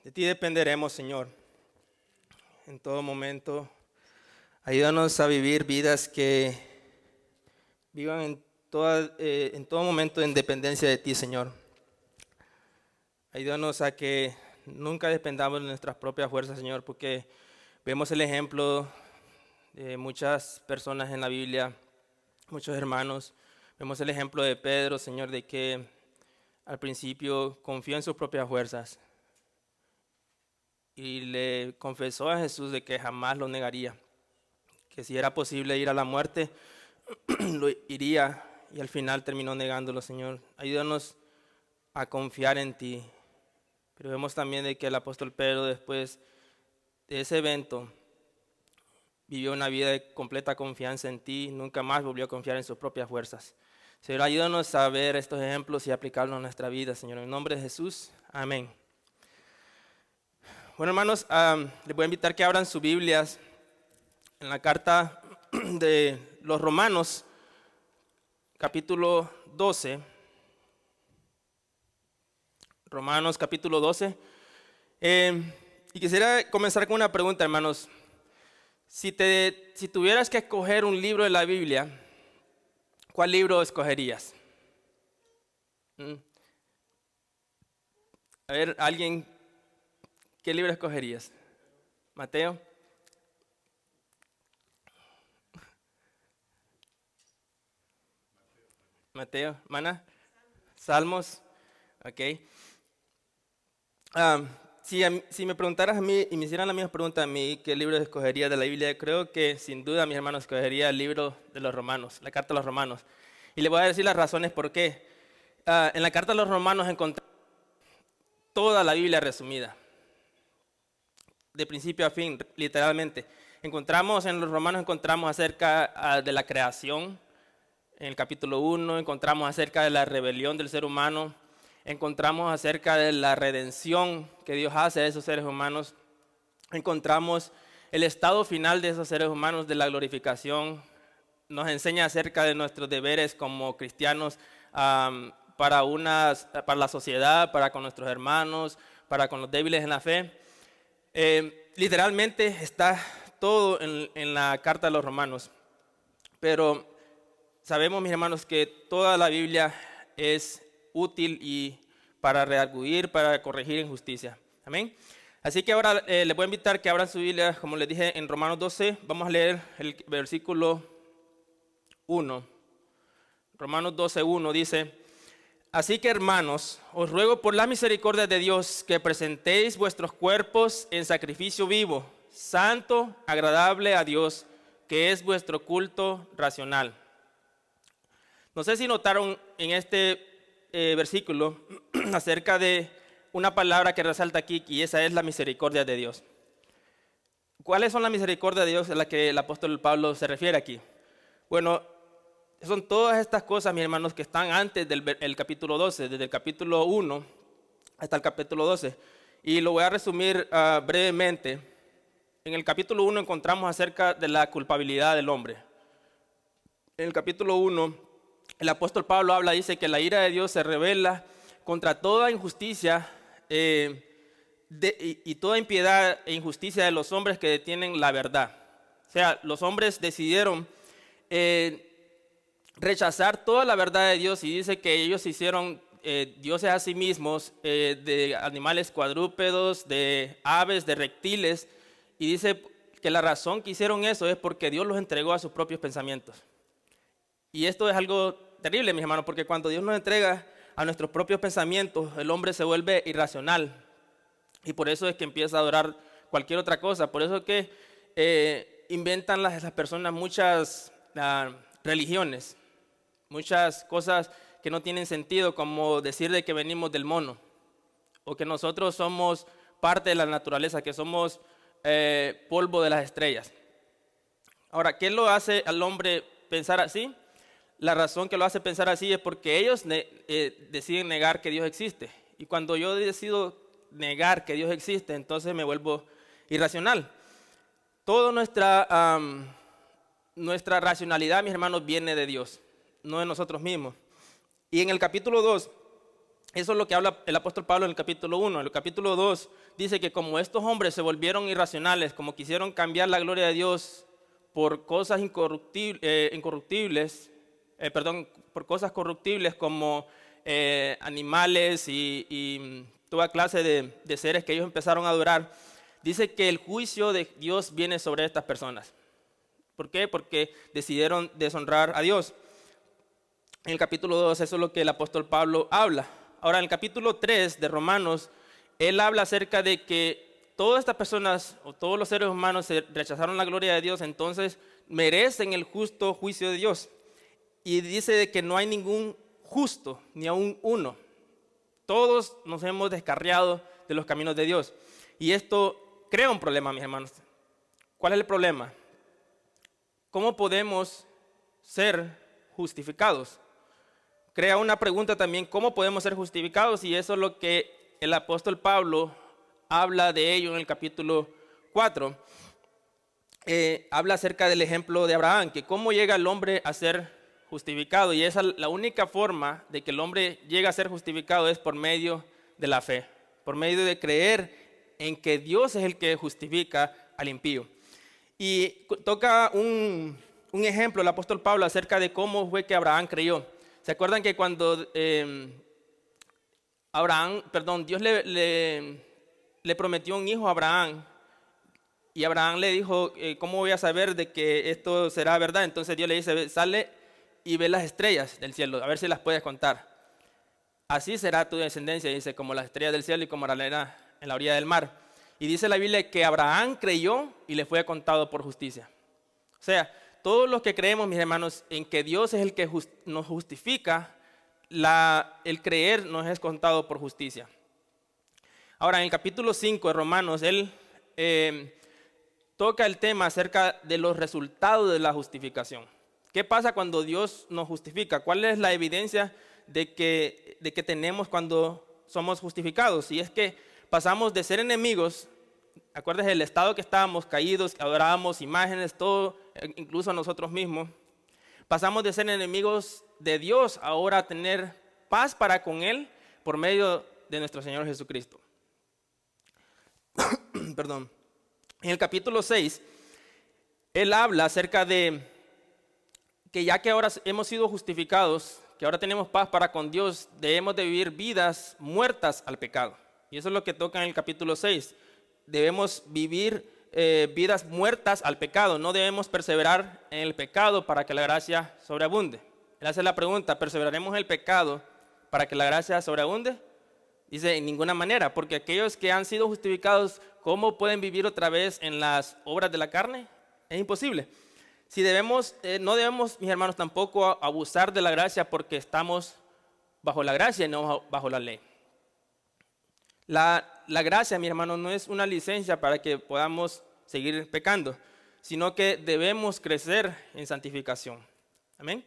De ti dependeremos, Señor, en todo momento. Ayúdanos a vivir vidas que vivan en todo momento en dependencia de ti, Señor. Ayúdanos a que nunca dependamos de nuestras propias fuerzas, Señor, porque vemos el ejemplo de muchas personas en la Biblia, muchos hermanos. Vemos el ejemplo de Pedro, Señor, de que al principio confió en sus propias fuerzas y le confesó a Jesús de que jamás lo negaría, que si era posible ir a la muerte, lo iría, y al final terminó negándolo, Señor. Ayúdanos a confiar en ti. Pero vemos también de que el apóstol Pedro, después de ese evento, vivió una vida de completa confianza en ti, nunca más volvió a confiar en sus propias fuerzas. Señor, ayúdanos a ver estos ejemplos y aplicarlos en nuestra vida, Señor. En el nombre de Jesús, amén. Bueno, hermanos, les voy a invitar que abran sus Biblias en la carta de los Romanos, capítulo 12. Romanos, capítulo 12. Y quisiera comenzar con una pregunta, hermanos. Si tuvieras que escoger un libro de la Biblia, ¿cuál libro escogerías? A ver, alguien, ¿qué libro escogerías? Mateo. Mateo, Mana. Salmos. Ok. Si me preguntaras a mí y me hicieran la misma pregunta a mí, ¿qué libro escogería de la Biblia? Creo que sin duda, mis hermanos, escogería el libro de los Romanos, la carta a los Romanos. Y les voy a decir las razones por qué. En la carta a los Romanos encontramos toda la Biblia resumida, de principio a fin, literalmente. En los Romanos encontramos acerca de la creación. En el capítulo 1 encontramos acerca de la rebelión del ser humano. Encontramos acerca de la redención que Dios hace a esos seres humanos. Encontramos el estado final de esos seres humanos, de la glorificación. Nos enseña acerca de nuestros deberes como cristianos para la sociedad, para con nuestros hermanos, para con los débiles en la fe. Literalmente está todo en la carta de los Romanos. Pero sabemos, mis hermanos, que toda la Biblia es útil y para redarguir, para corregir injusticia. Amén. Así que ahora les voy a invitar que abran su Biblia, como les dije, en Romanos 12. Vamos a leer el versículo 1. Romanos 12:1 dice: así que, hermanos, os ruego por la misericordia de Dios que presentéis vuestros cuerpos en sacrificio vivo, santo, agradable a Dios, que es vuestro culto racional. No sé si notaron en este versículo acerca de una palabra que resalta aquí, y esa es la misericordia de Dios. ¿Cuáles son las misericordias de Dios a las que el apóstol Pablo se refiere aquí? Bueno, son todas estas cosas, mis hermanos, que están antes del capítulo 12, desde el capítulo 1 hasta el capítulo 12. Y lo voy a resumir brevemente. En el capítulo 1 encontramos acerca de la culpabilidad del hombre. En el capítulo 1, el apóstol Pablo dice que la ira de Dios se revela contra toda injusticia y toda impiedad e injusticia de los hombres que detienen la verdad. O sea, los hombres decidieron rechazar toda la verdad de Dios, y dice que ellos hicieron dioses a sí mismos, de animales cuadrúpedos, de aves, de reptiles, y dice que la razón que hicieron eso es porque Dios los entregó a sus propios pensamientos. Y esto es algo terrible, mis hermanos, porque cuando Dios nos entrega a nuestros propios pensamientos, el hombre se vuelve irracional. Y por eso es que empieza a adorar cualquier otra cosa. Por eso es que inventan las personas muchas religiones, muchas cosas que no tienen sentido, como decir de que venimos del mono, o que nosotros somos parte de la naturaleza, que somos polvo de las estrellas. Ahora, ¿qué lo hace al hombre pensar así? La razón que lo hace pensar así es porque ellos deciden negar que Dios existe. Y cuando yo decido negar que Dios existe, entonces me vuelvo irracional. Toda nuestra racionalidad, mis hermanos, viene de Dios, no de nosotros mismos. Y en el capítulo 2 Eso es lo que habla el apóstol Pablo en el capítulo 1. En el capítulo 2 dice que como estos hombres se volvieron irracionales, como quisieron cambiar la gloria de Dios por cosas por cosas corruptibles como animales y toda clase de seres que ellos empezaron a adorar, dice que el juicio de Dios viene sobre estas personas. ¿Por qué? Porque decidieron deshonrar a Dios. En el capítulo 2 eso es lo que el apóstol Pablo habla. Ahora, en el capítulo 3 de Romanos, él habla acerca de que todas estas personas o todos los seres humanos rechazaron la gloria de Dios, entonces merecen el justo juicio de Dios. Y dice de que no hay ningún justo, ni aún uno. Todos nos hemos descarriado de los caminos de Dios. Y esto crea un problema, mis hermanos. ¿Cuál es el problema? ¿Cómo podemos ser justificados? Crea una pregunta también, ¿cómo podemos ser justificados? Y eso es lo que el apóstol Pablo habla de ello en el capítulo 4. Habla acerca del ejemplo de Abraham, que cómo llega el hombre a ser justificado. Y esa la única forma de que el hombre llegue a ser justificado es por medio de la fe, por medio de creer en que Dios es el que justifica al impío. Y toca un ejemplo el apóstol Pablo acerca de cómo fue que Abraham creyó. ¿Se acuerdan que cuando Dios le prometió un hijo a Abraham? Y Abraham le dijo, ¿cómo voy a saber de que esto será verdad? Entonces Dios le dice, sale y ve las estrellas del cielo, a ver si las puedes contar. Así será tu descendencia, dice, como las estrellas del cielo y como la arena en la orilla del mar. Y dice la Biblia que Abraham creyó y le fue contado por justicia. O sea, todos los que creemos, mis hermanos, en que Dios es el que nos justifica, el creer nos es contado por justicia. Ahora, en el capítulo 5 de Romanos, él toca el tema acerca de los resultados de la justificación. ¿Qué pasa cuando Dios nos justifica? ¿Cuál es la evidencia de que tenemos cuando somos justificados? Y es que pasamos de ser enemigos. ¿Acuerdas del estado que estábamos caídos, adorábamos imágenes, todo, incluso a nosotros mismos? Pasamos de ser enemigos de Dios ahora a tener paz para con Él por medio de nuestro Señor Jesucristo. Perdón. En el capítulo 6, Él habla acerca de que ya que ahora hemos sido justificados, que ahora tenemos paz para con Dios, debemos de vivir vidas muertas al pecado. Y eso es lo que toca en el capítulo 6. Debemos vivir vidas muertas al pecado. No debemos perseverar en el pecado para que la gracia sobreabunde. Él hace la pregunta, ¿perseveraremos en el pecado para que la gracia sobreabunde? Dice, en ninguna manera, porque aquellos que han sido justificados, ¿cómo pueden vivir otra vez en las obras de la carne? Es imposible. No debemos, mis hermanos, tampoco abusar de la gracia porque estamos bajo la gracia y no bajo la ley. La gracia, mi hermano, no es una licencia para que podamos seguir pecando, sino que debemos crecer en santificación. Amén.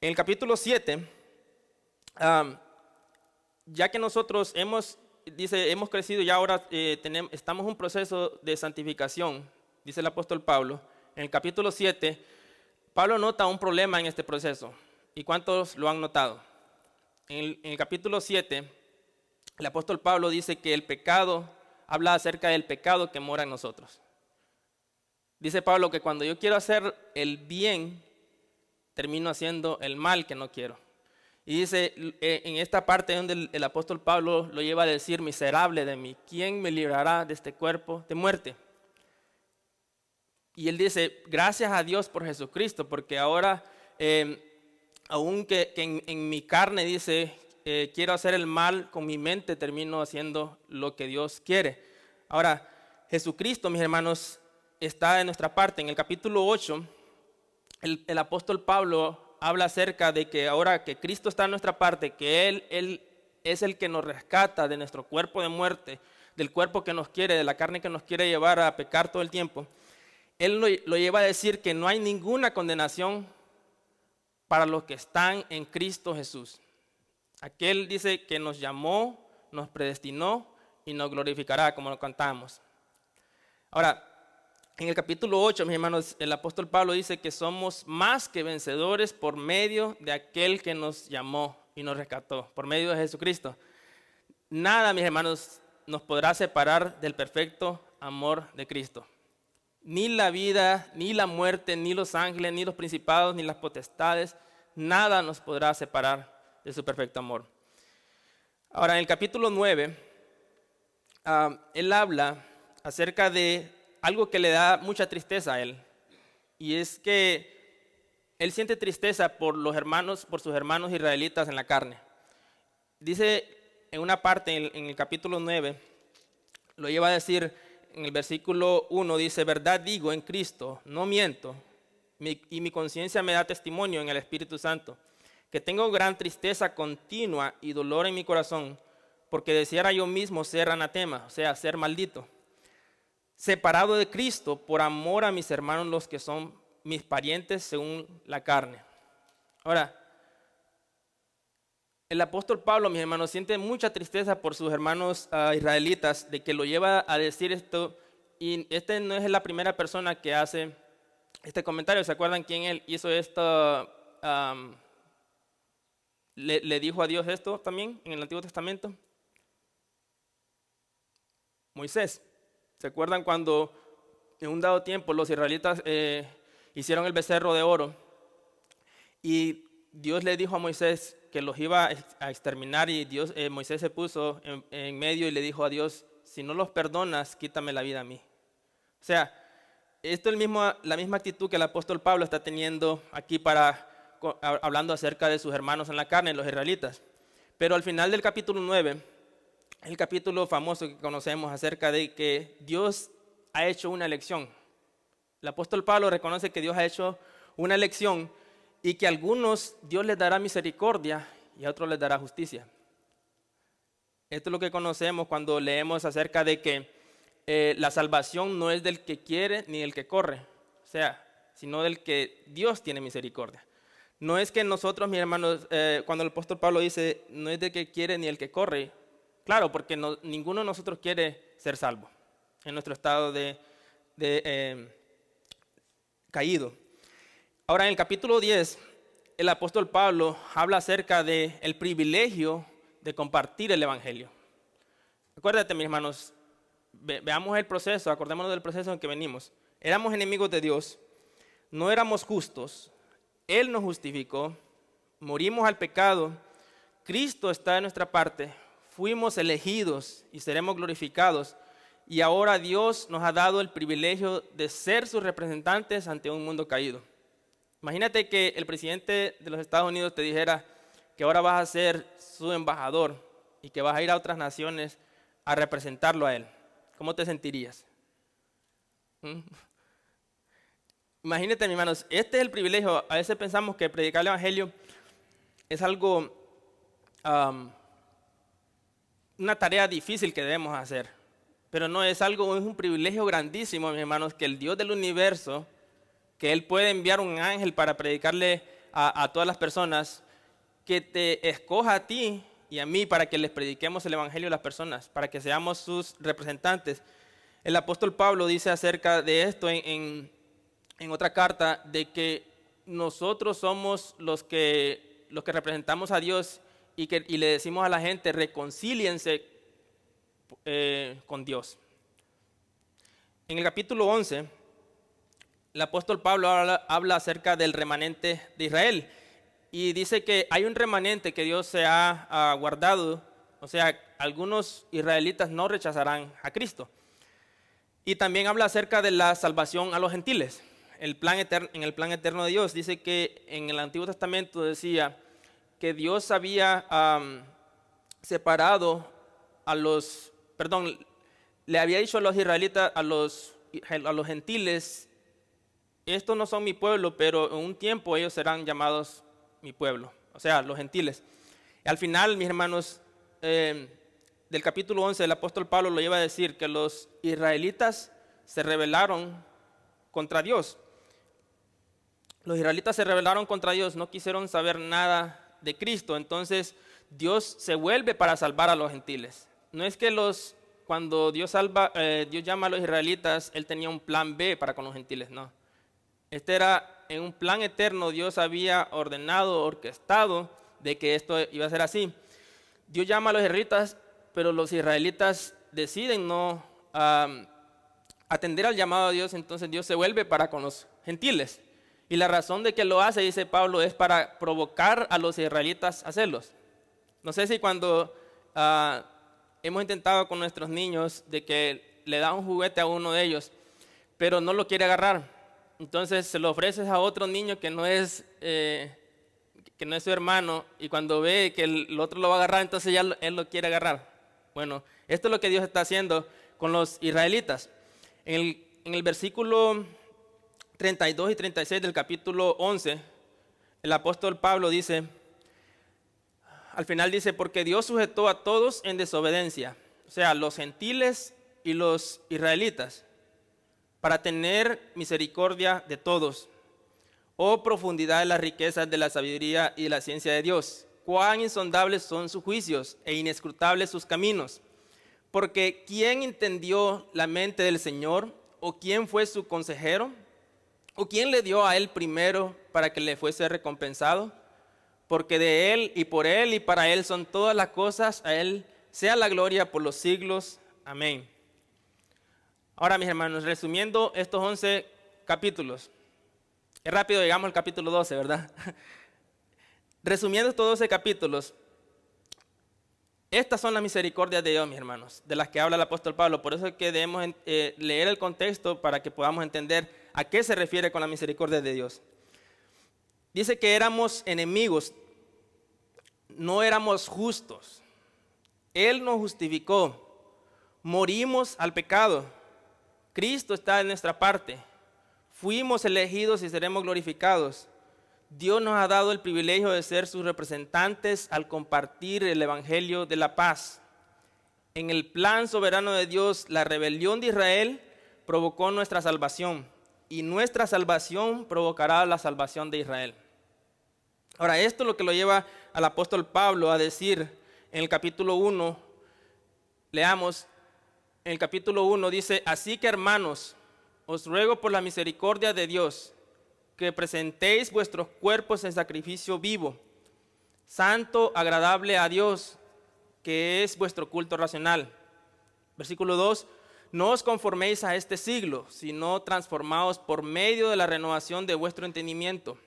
En el capítulo 7, ya que nosotros hemos crecido y ahora estamos en un proceso de santificación, dice el apóstol Pablo. En el capítulo 7, Pablo nota un problema en este proceso. ¿Y cuántos lo han notado? En el capítulo 7, el apóstol Pablo dice que el pecado, habla acerca del pecado que mora en nosotros. Dice Pablo que cuando yo quiero hacer el bien, termino haciendo el mal que no quiero. Y dice en esta parte donde el apóstol Pablo lo lleva a decir, miserable de mí, ¿quién me librará de este cuerpo de muerte? Y él dice, gracias a Dios por Jesucristo, porque ahora, aunque en mi carne dice, quiero hacer el mal, con mi mente termino haciendo lo que Dios quiere. Ahora, Jesucristo, mis hermanos, está de nuestra parte. En el capítulo 8, el apóstol Pablo habla acerca de que ahora que Cristo está en nuestra parte, que Él es el que nos rescata de nuestro cuerpo de muerte, del cuerpo que nos quiere, de la carne que nos quiere llevar a pecar todo el tiempo. Él lo lleva a decir que no hay ninguna condenación para los que están en Cristo Jesús. Aquel dice que nos llamó, nos predestinó y nos glorificará, como lo cantamos. Ahora, en el capítulo 8, mis hermanos, el apóstol Pablo dice que somos más que vencedores por medio de aquel que nos llamó. y nos rescató por medio de Jesucristo. Nada, mis hermanos, nos podrá separar del perfecto amor de Cristo. Ni la vida, ni la muerte, ni los ángeles, ni los principados, ni las potestades, nada nos podrá separar de su perfecto amor. Ahora, en el capítulo 9, él habla acerca de algo que le da mucha tristeza a él. Y es que él siente tristeza por sus hermanos israelitas en la carne. Dice en una parte, en el capítulo 9, lo lleva a decir en el versículo 1, dice: verdad digo en Cristo, no miento, y mi conciencia me da testimonio en el Espíritu Santo, que tengo gran tristeza continua y dolor en mi corazón, porque deseara yo mismo ser anatema, o sea, ser maldito, separado de Cristo por amor a mis hermanos, los que son mis parientes según la carne. Ahora, el apóstol Pablo, mis hermanos, siente mucha tristeza por sus hermanos israelitas, de que lo lleva a decir esto, y este no es la primera persona que hace este comentario. ¿Se acuerdan quién él hizo esto? Le dijo a Dios esto también en el Antiguo Testamento. Moisés. ¿Se acuerdan cuando en un dado tiempo los israelitas hicieron el becerro de oro y Dios le dijo a Moisés que los iba a exterminar, y Moisés se puso en medio y le dijo a Dios: si no los perdonas, quítame la vida a mí? O sea, esto es la misma actitud que el apóstol Pablo está teniendo aquí hablando acerca de sus hermanos en la carne, los israelitas. Pero al final del capítulo 9, el capítulo famoso que conocemos acerca de que Dios ha hecho una elección. El apóstol Pablo reconoce que Dios ha hecho una elección y que a algunos Dios les dará misericordia y a otros les dará justicia. Esto es lo que conocemos cuando leemos acerca de que la salvación no es del que quiere ni del que corre, o sea, sino del que Dios tiene misericordia. No es que nosotros, mis hermanos, cuando el apóstol Pablo dice, no es del que quiere ni el que corre, claro, porque ninguno de nosotros quiere ser salvo en nuestro estado de caído. Ahora, en el capítulo 10, el apóstol Pablo habla acerca del privilegio de compartir el evangelio. Acuérdate, mis hermanos, veamos el proceso, acordémonos del proceso en que venimos. Éramos enemigos de Dios, no éramos justos, Él nos justificó, morimos al pecado, Cristo está de nuestra parte, fuimos elegidos y seremos glorificados, y ahora Dios nos ha dado el privilegio de ser sus representantes ante un mundo caído. Imagínate que el presidente de los Estados Unidos te dijera que ahora vas a ser su embajador y que vas a ir a otras naciones a representarlo a él. ¿Cómo te sentirías? Imagínate, mis hermanos, este es el privilegio. A veces pensamos que predicar el evangelio es algo, una tarea difícil que debemos hacer, pero no, es un privilegio grandísimo, mis hermanos, que el Dios del universo, que Él puede enviar un ángel para predicarle a todas las personas, que te escoja a ti y a mí para que les prediquemos el evangelio a las personas, para que seamos sus representantes. El apóstol Pablo dice acerca de esto en otra carta, de que nosotros somos los que representamos a Dios y le decimos a la gente: reconcíliense con Dios. En el capítulo 11, el apóstol Pablo habla acerca del remanente de Israel y dice que hay un remanente que Dios se ha guardado, o sea, algunos israelitas no rechazarán a Cristo. Y también habla acerca de la salvación a los gentiles. En el plan eterno de Dios dice que en el Antiguo Testamento decía que Dios había separado le había dicho a los israelitas, a los gentiles: estos no son mi pueblo, pero en un tiempo ellos serán llamados mi pueblo, o sea, los gentiles. Y al final, mis hermanos, del capítulo 11, el apóstol Pablo lo lleva a decir que los israelitas se rebelaron contra Dios. Los israelitas se rebelaron contra Dios, no quisieron saber nada de Cristo. Entonces Dios se vuelve para salvar a los gentiles. No es que cuando Dios llama a los israelitas, Él tenía un plan B para con los gentiles, no. Este era en un plan eterno. Dios había ordenado, orquestado de que esto iba a ser así. Dios llama a los israelitas, pero los israelitas deciden no atender al llamado de Dios, entonces Dios se vuelve para con los gentiles. Y la razón de que lo hace, dice Pablo, es para provocar a los israelitas a hacerlos. No sé si cuando hemos intentado con nuestros niños de que le da un juguete a uno de ellos, pero no lo quiere agarrar. Entonces se lo ofreces a otro niño que no es su hermano, y cuando ve que el otro lo va a agarrar, entonces ya él lo quiere agarrar. Bueno, esto es lo que Dios está haciendo con los israelitas. En el versículo 32 y 36 del capítulo 11, el apóstol Pablo dice, al final dice, porque Dios sujetó a todos en desobediencia, o sea, los gentiles y los israelitas, para tener misericordia de todos. Oh profundidad de las riquezas de la sabiduría y de la ciencia de Dios, cuán insondables son sus juicios e inescrutables sus caminos. Porque ¿quién entendió la mente del Señor? ¿O quién fue su consejero? ¿O quién le dio a él primero para que le fuese recompensado? Porque de él y para él son todas las cosas, a él sea la gloria por los siglos. Amén. Ahora, mis hermanos, resumiendo estos 11 capítulos, es rápido, llegamos al capítulo 12, ¿verdad? Resumiendo estos 12 capítulos, estas son las misericordias de Dios, mis hermanos, de las que habla el apóstol Pablo. Por eso es que debemos leer el contexto para que podamos entender a qué se refiere con la misericordia de Dios. Dice que éramos enemigos, no éramos justos. Él nos justificó, morimos al pecado. Cristo está en nuestra parte. Fuimos elegidos y seremos glorificados. Dios nos ha dado el privilegio de ser sus representantes al compartir el evangelio de la paz. En el plan soberano de Dios, la rebelión de Israel provocó nuestra salvación, y nuestra salvación provocará la salvación de Israel. Ahora, esto es lo que lo lleva al apóstol Pablo a decir en el capítulo 1, leamos, en el capítulo 1 dice, así que hermanos, os ruego por la misericordia de Dios, que presentéis vuestros cuerpos en sacrificio vivo, santo, agradable a Dios, que es vuestro culto racional. Versículo 2, no os conforméis a este siglo, sino transformaos por medio de la renovación de vuestro entendimiento,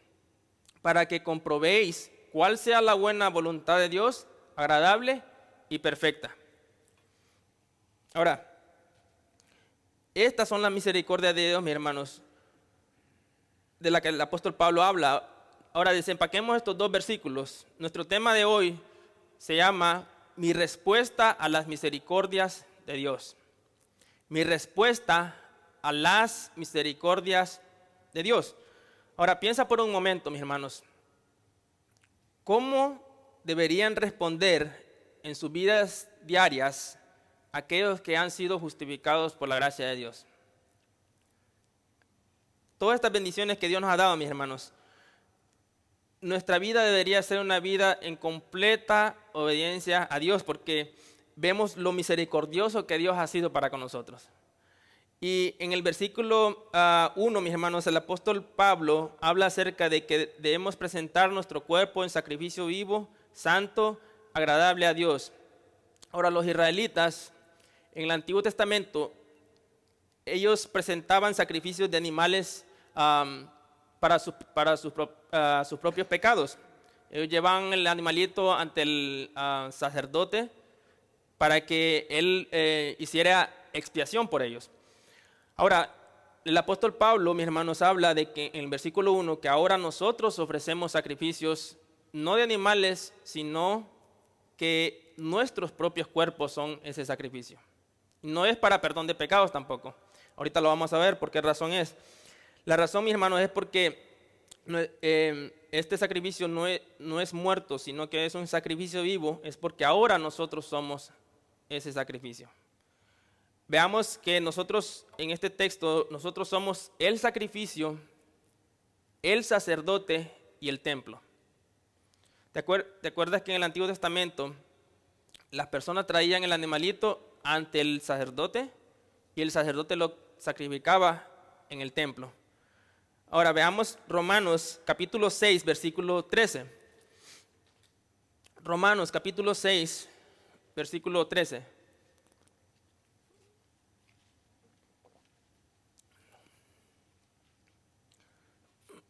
para que comprobéis cuál sea la buena voluntad de Dios, agradable y perfecta. Ahora, estas son las misericordias de Dios, mis hermanos, de la que el apóstol Pablo habla. Ahora desempaquemos estos dos versículos. Nuestro tema de hoy se llama Mi respuesta a las misericordias de Dios. Mi respuesta a las misericordias de Dios. Ahora piensa por un momento, mis hermanos, ¿cómo deberían responder en sus vidas diarias aquellos que han sido justificados por la gracia de Dios? Todas estas bendiciones que Dios nos ha dado, mis hermanos, nuestra vida debería ser una vida en completa obediencia a Dios, porque vemos lo misericordioso que Dios ha sido para con nosotros. Y en el versículo 1, mis hermanos, el apóstol Pablo habla acerca de que debemos presentar nuestro cuerpo en sacrificio vivo, santo, agradable a Dios. Ahora, los israelitas en el Antiguo Testamento, ellos presentaban sacrificios de animales para sus propios pecados. Ellos llevaban el animalito ante el sacerdote para que él hiciera expiación por ellos. Ahora, el apóstol Pablo, mis hermanos, habla de que en el versículo 1, que ahora nosotros ofrecemos sacrificios no de animales, sino que nuestros propios cuerpos son ese sacrificio. No es para perdón de pecados tampoco. Ahorita lo vamos a ver por qué razón es. La razón, mis hermanos, es porque este sacrificio no es muerto, sino que es un sacrificio vivo. Es porque ahora nosotros somos ese sacrificio. Veamos que nosotros, en este texto, nosotros somos el sacrificio, el sacerdote y el templo. ¿Te acuerdas que en el Antiguo Testamento las personas traían el animalito ante el sacerdote y el sacerdote lo sacrificaba en el templo? Ahora veamos Romanos capítulo 6, versículo 13. Romanos capítulo 6, versículo 13.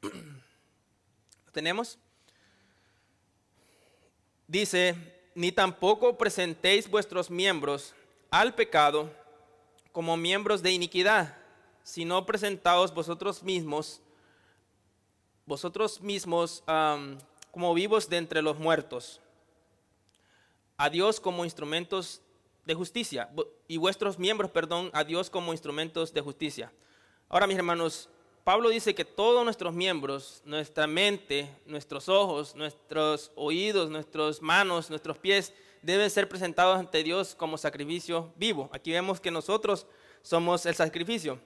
¿Lo tenemos? Dice, ni tampoco presentéis vuestros miembros al pecado como miembros de iniquidad, sino presentaos vosotros mismos como vivos de entre los muertos, a Dios como instrumentos de justicia, y vuestros miembros, a Dios como instrumentos de justicia. Ahora, mis hermanos, Pablo dice que todos nuestros miembros, nuestra mente, nuestros ojos, nuestros oídos, nuestras manos, nuestros pies, deben ser presentados ante Dios como sacrificio vivo. Aquí vemos que nosotros somos el sacrificio.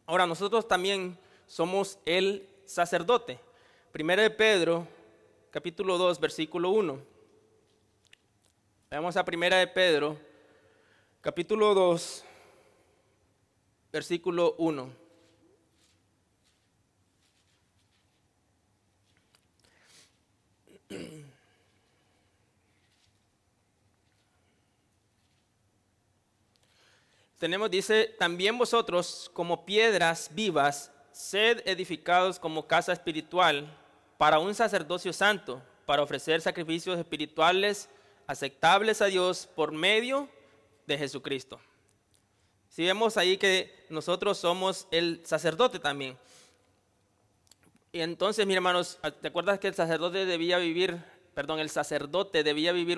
Ahora, nosotros también somos el sacerdote. Primera de Pedro, capítulo 2, versículo 1. Vamos a Primera de Pedro, capítulo 2, versículo 1. Dice, también vosotros como piedras vivas, sed edificados como casa espiritual para un sacerdocio santo, para ofrecer sacrificios espirituales aceptables a Dios por medio de Jesucristo. Si vemos ahí que nosotros somos el sacerdote también. Y entonces, mis hermanos, ¿te acuerdas que el sacerdote debía vivir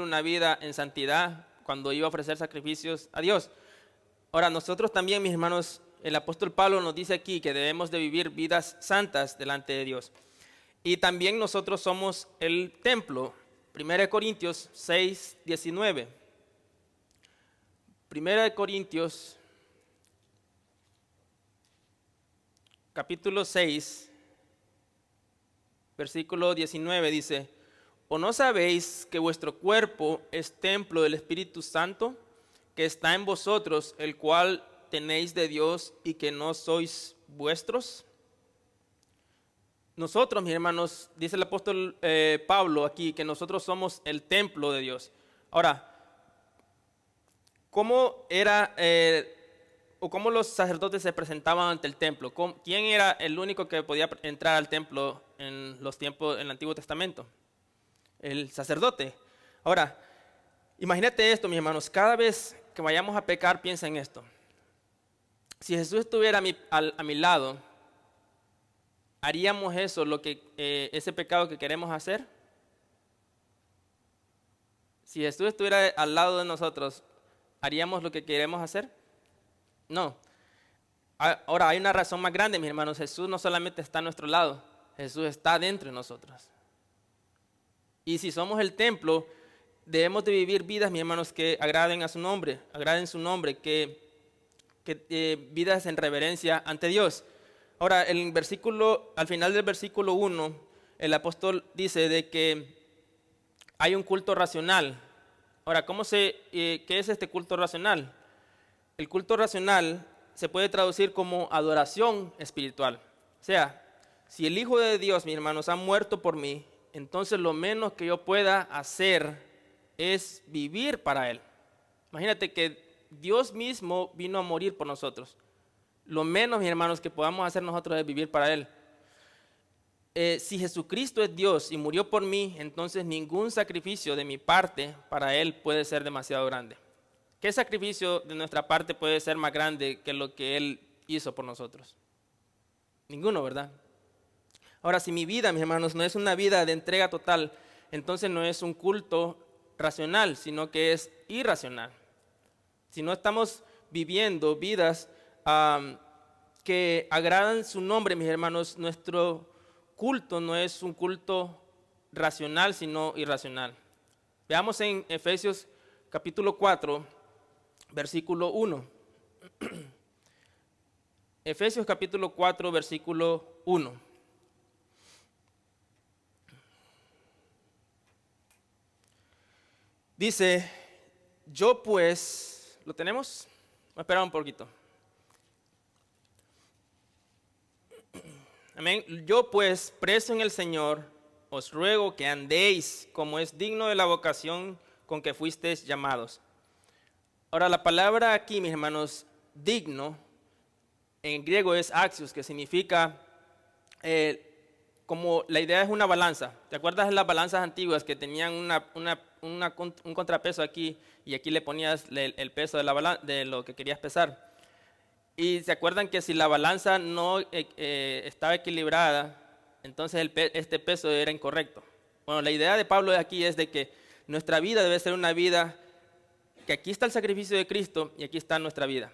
una vida en santidad cuando iba a ofrecer sacrificios a Dios? Ahora, nosotros también, mis hermanos, el apóstol Pablo nos dice aquí que debemos de vivir vidas santas delante de Dios. Y también nosotros somos el templo. 1 Corintios 6, 19. 1 Corintios, capítulo 6, versículo 19 dice, ¿o no sabéis que vuestro cuerpo es templo del Espíritu Santo, que está en vosotros, el cual tenéis de Dios y que no sois vuestros? Nosotros, mis hermanos, dice el apóstol Pablo aquí, que nosotros somos el templo de Dios. Ahora, ¿cómo era o cómo los sacerdotes se presentaban ante el templo? ¿Quién era el único que podía entrar al templo en los tiempos en el Antiguo Testamento? El sacerdote. Ahora, imagínate esto, mis hermanos, cada vez que vayamos a pecar, piensa en esto. Si Jesús estuviera a mi lado, ¿haríamos ese pecado que queremos hacer? Si Jesús estuviera al lado de nosotros, ¿haríamos lo que queremos hacer? No. Ahora, hay una razón más grande, mis hermanos. Jesús no solamente está a nuestro lado, Jesús está dentro de nosotros. Y si somos el templo, debemos de vivir vidas, mis hermanos, que agraden su nombre, que vidas en reverencia ante Dios. Ahora, al final del versículo 1, el apóstol dice de que hay un culto racional. Ahora, ¿qué es este culto racional? El culto racional se puede traducir como adoración espiritual. O sea, si el Hijo de Dios, mis hermanos, ha muerto por mí, entonces lo menos que yo pueda hacer es vivir para Él. Imagínate que Dios mismo vino a morir por nosotros. Lo menos, mis hermanos, que podamos hacer nosotros es vivir para Él. Si Jesucristo es Dios y murió por mí, entonces ningún sacrificio de mi parte para Él puede ser demasiado grande. ¿Qué sacrificio de nuestra parte puede ser más grande que lo que Él hizo por nosotros? Ninguno, ¿verdad? Ahora, si mi vida, mis hermanos, no es una vida de entrega total, entonces no es un culto racional, sino que es irracional. Si no estamos viviendo vidas que agradan su nombre, mis hermanos, nuestro culto no es un culto racional, sino irracional. Veamos en Efesios capítulo 4, versículo 1. Efesios capítulo 4, versículo 1. Dice, yo pues, ¿lo tenemos? Vamos a esperar un poquito. Amén. Yo pues, preso en el Señor, os ruego que andéis como es digno de la vocación con que fuisteis llamados. Ahora, la palabra aquí, mis hermanos, digno, en griego es axios, que significa, como la idea es una balanza. ¿Te acuerdas de las balanzas antiguas que tenían un contrapeso aquí y aquí le ponías el peso de lo que querías pesar? Y se acuerdan que si la balanza no estaba equilibrada, entonces este peso era incorrecto. Bueno, la idea de Pablo aquí es de que nuestra vida debe ser una vida que aquí está el sacrificio de Cristo y aquí está nuestra vida.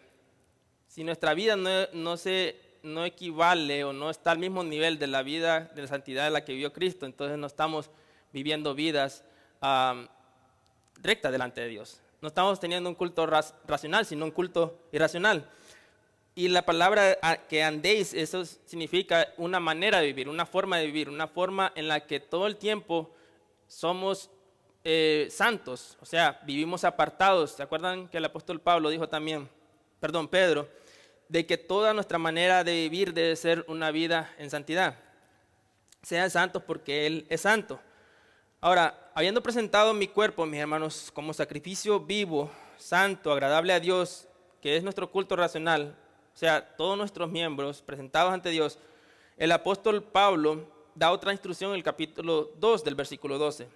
Si nuestra vida no equivale o no está al mismo nivel de la vida de la santidad de la que vivió Cristo, entonces no estamos viviendo vidas rectas delante de Dios. No estamos teniendo un culto racional, sino un culto irracional. Y la palabra que andéis, eso significa una manera de vivir, una forma de vivir, una forma en la que todo el tiempo somos santos, o sea, vivimos apartados. ¿Se acuerdan que el apóstol Pablo dijo también, Pedro, de que toda nuestra manera de vivir debe ser una vida en santidad? Sean santos porque Él es santo. Ahora, habiendo presentado mi cuerpo, mis hermanos, como sacrificio vivo, santo, agradable a Dios, que es nuestro culto racional, o sea, todos nuestros miembros presentados ante Dios, el apóstol Pablo da otra instrucción en el capítulo 2 del versículo 12.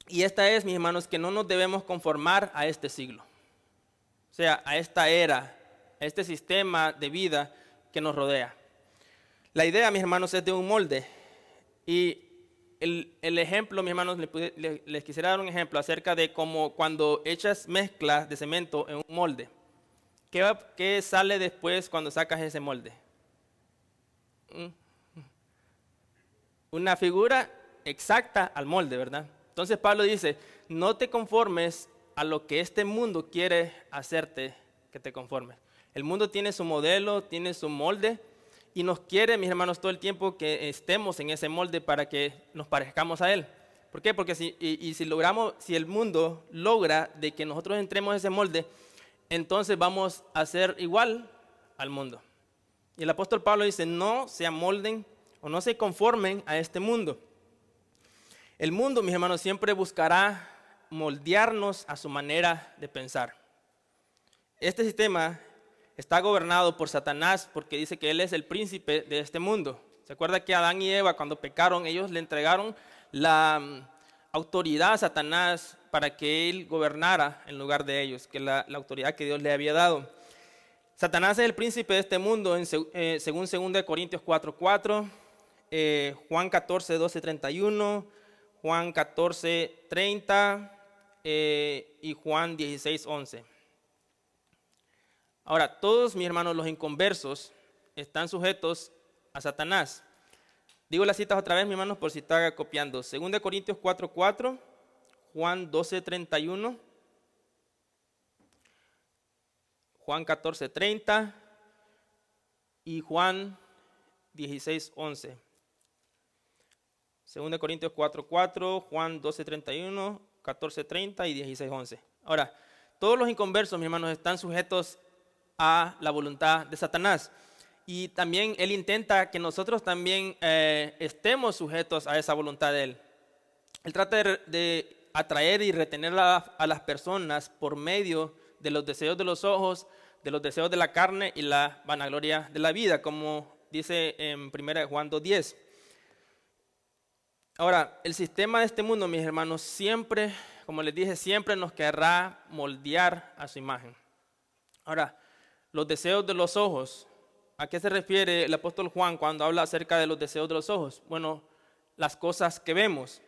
Y esta es, mis hermanos, que no nos debemos conformar a este siglo. O sea, a esta era, a este sistema de vida que nos rodea. La idea, mis hermanos, es de un molde. Y el ejemplo, mis hermanos, les quisiera dar un ejemplo acerca de cómo cuando echas mezcla de cemento en un molde. ¿Qué sale después cuando sacas ese molde? Una figura exacta al molde, ¿verdad? Entonces Pablo dice, no te conformes a lo que este mundo quiere hacerte que te conformes. El mundo tiene su modelo, tiene su molde y nos quiere, mis hermanos, todo el tiempo que estemos en ese molde para que nos parezcamos a él. ¿Por qué? Porque si el mundo logra de que nosotros entremos en ese molde, entonces vamos a ser igual al mundo. Y el apóstol Pablo dice, no se amolden o no se conformen a este mundo. El mundo, mis hermanos, siempre buscará moldearnos a su manera de pensar. Este sistema está gobernado por Satanás porque dice que él es el príncipe de este mundo. ¿Se acuerda que Adán y Eva cuando pecaron, ellos le entregaron la autoridad a Satanás para que él gobernara en lugar de ellos, que la autoridad que Dios le había dado? Satanás es el príncipe de este mundo, según 2 Corintios 4:4, Juan 14:12-31, Juan 14:30 y Juan 16:11. Ahora, todos mis hermanos, los inconversos, están sujetos a Satanás. Digo las citas otra vez, mis hermanos, por si está copiando. 2 Corintios 4:4, Juan 12:31, Juan 14:30 y Juan 16:11. 2 Corintios 4:4, Juan 12:31, 14:30 y 16:11. Ahora, todos los inconversos, mis hermanos, están sujetos a la voluntad de Satanás. Y también él intenta que nosotros también estemos sujetos a esa voluntad de él. Él trata de atraer y retener a las personas por medio de los deseos de los ojos, de los deseos de la carne y la vanagloria de la vida, como dice en 1 Juan 2:10. Ahora, el sistema de este mundo, mis hermanos, siempre, como les dije, siempre nos querrá moldear a su imagen. Ahora, los deseos de los ojos, ¿a qué se refiere el apóstol Juan cuando habla acerca de los deseos de los ojos? Bueno, las cosas que vemos.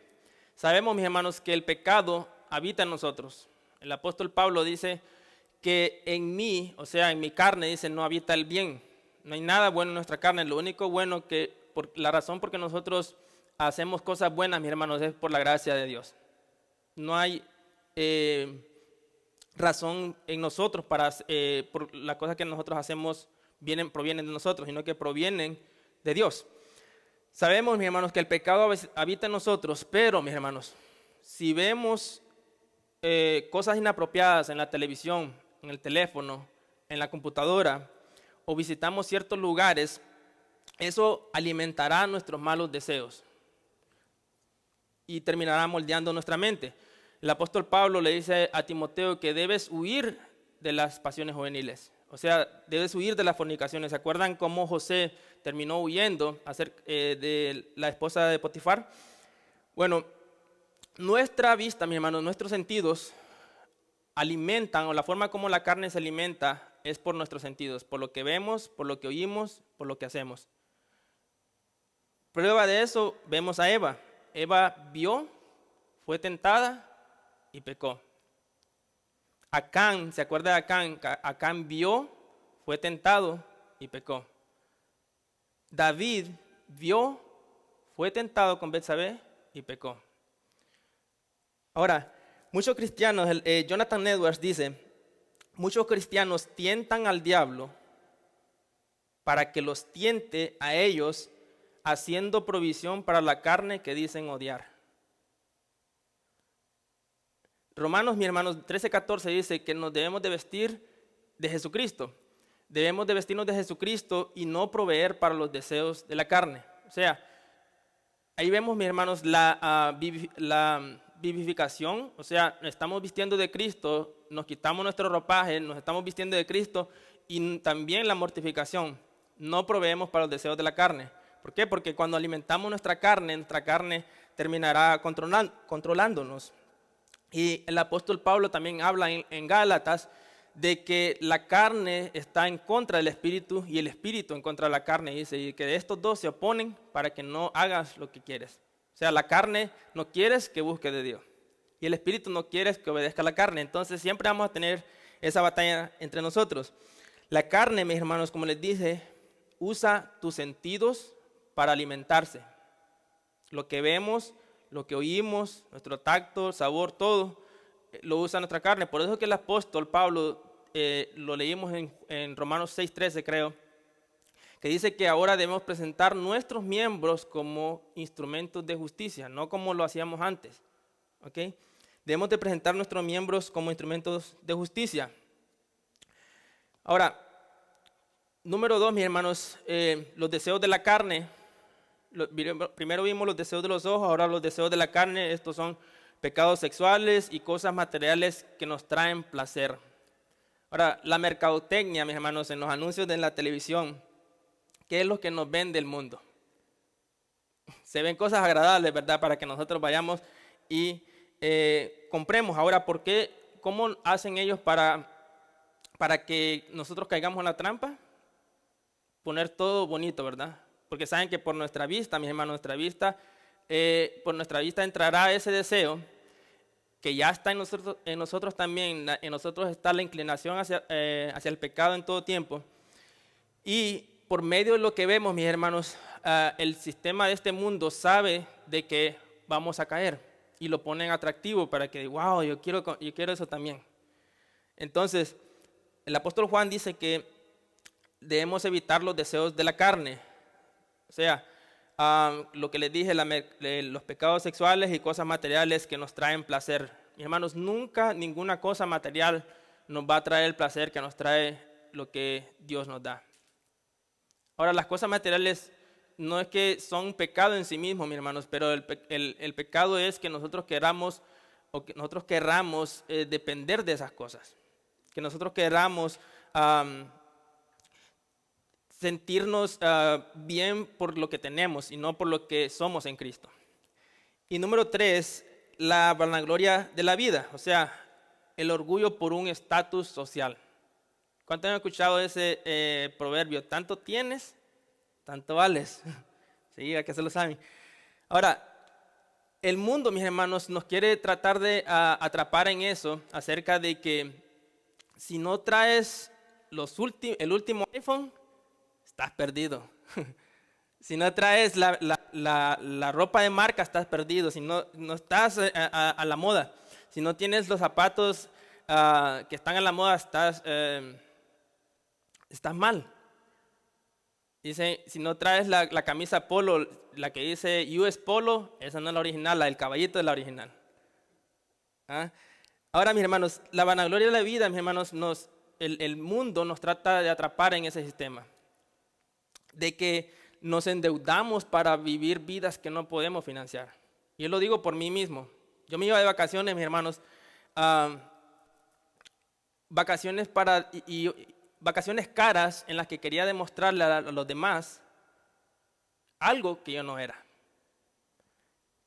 Sabemos, mis hermanos, que el pecado habita en nosotros. El apóstol Pablo dice que en mí, o sea, en mi carne, dice, no habita el bien. No hay nada bueno en nuestra carne. Lo único bueno la razón por que nosotros hacemos cosas buenas, mis hermanos, es por la gracia de Dios. No hay razón en nosotros por las cosas que nosotros hacemos provienen de nosotros, sino que provienen de Dios. Sabemos, mis hermanos, que el pecado habita en nosotros, pero, mis hermanos, si vemos cosas inapropiadas en la televisión, en el teléfono, en la computadora, o visitamos ciertos lugares, eso alimentará nuestros malos deseos. y terminará moldeando nuestra mente. El apóstol Pablo le dice a Timoteo que debes huir de las pasiones juveniles. O sea, debes huir de las fornicaciones. ¿Se acuerdan cómo José terminó huyendo de la esposa de Potifar? Bueno, nuestra vista, mis hermanos, nuestros sentidos alimentan, o la forma como la carne se alimenta es por nuestros sentidos, por lo que vemos, por lo que oímos, por lo que hacemos. Prueba de eso, vemos a Eva. Eva vio, fue tentada y pecó. Acán, ¿se acuerda de Acán? Acán vio, fue tentado y pecó. David vio, fue tentado con Betsabé y pecó. Ahora, muchos cristianos, Jonathan Edwards dice, muchos cristianos tientan al diablo para que los tiente a ellos haciendo provisión para la carne que dicen odiar. Romanos, mis hermanos, 13:14 dice que nos debemos de vestir de Jesucristo. Debemos de vestirnos de Jesucristo y no proveer para los deseos de la carne. O sea, ahí vemos, mis hermanos, la vivificación. O sea, nos estamos vistiendo de Cristo, nos quitamos nuestro ropaje, nos estamos vistiendo de Cristo, y también la mortificación. No proveemos para los deseos de la carne. ¿Por qué? Porque cuando alimentamos nuestra carne terminará controlándonos. Y el apóstol Pablo también habla en Gálatas de que la carne está en contra del espíritu y el espíritu en contra de la carne. Dice, y que estos dos se oponen para que no hagas lo que quieres. O sea, la carne no quieres que busque de Dios y el espíritu no quieres que obedezca a la carne. Entonces siempre vamos a tener esa batalla entre nosotros. La carne, mis hermanos, como les dije, usa tus sentidos para alimentarse. Lo que vemos, lo que oímos, nuestro tacto, sabor, todo lo usa nuestra carne. Por eso que el apóstol Pablo, lo leímos en Romanos 6:13, creo, que dice que ahora debemos presentar nuestros miembros como instrumentos de justicia, no como lo hacíamos antes. ¿Okay? Debemos de presentar nuestros miembros como instrumentos de justicia. Ahora, número 2, mis hermanos, los deseos de la carne. Primero vimos los deseos de los ojos, ahora los deseos de la carne. Estos son pecados sexuales y cosas materiales que nos traen placer. Ahora, la mercadotecnia, mis hermanos, en los anuncios de la televisión, ¿qué es lo que nos vende el mundo? Se ven cosas agradables, ¿verdad? Para que nosotros vayamos y compremos. Ahora, ¿por qué? ¿Cómo hacen ellos para que nosotros caigamos en la trampa? Poner todo bonito, ¿verdad? Porque saben que por nuestra vista, mis hermanos, por nuestra vista entrará ese deseo que ya está en nosotros también. En nosotros está la inclinación hacia el pecado en todo tiempo. Y por medio de lo que vemos, mis hermanos, el sistema de este mundo sabe de que vamos a caer y lo ponen atractivo para que, wow, yo quiero eso también. Entonces, el apóstol Juan dice que debemos evitar los deseos de la carne. O sea, lo que les dije, los pecados sexuales y cosas materiales que nos traen placer. Mis hermanos, nunca ninguna cosa material nos va a traer el placer que nos trae lo que Dios nos da. Ahora, las cosas materiales no es que son pecado en sí mismo, mis hermanos, pero el pecado es que nosotros queramos depender de esas cosas. Que nosotros queramos sentirnos bien por lo que tenemos y no por lo que somos en Cristo. Y número 3, la vanagloria de la vida, o sea, el orgullo por un estatus social. ¿Cuántos han escuchado ese proverbio? Tanto tienes, tanto vales. Sí, a que se lo saben. Ahora, el mundo, mis hermanos, nos quiere tratar de atrapar en eso, acerca de que si no traes el último iPhone, estás perdido. Si no traes la ropa de marca, estás perdido. Si no estás a la moda. Si no tienes los zapatos que están a la moda, estás mal. Dice, si no traes la camisa polo, la que dice US Polo, esa no es la original, la del caballito es la original. ¿Ah? Ahora, mis hermanos, la vanagloria de la vida, mis hermanos, el mundo nos trata de atrapar en ese sistema. De que nos endeudamos para vivir vidas que no podemos financiar. Y yo lo digo por mí mismo. Yo me iba de vacaciones, mis hermanos, ah, vacaciones vacaciones caras en las que quería demostrarle a los demás algo que yo no era.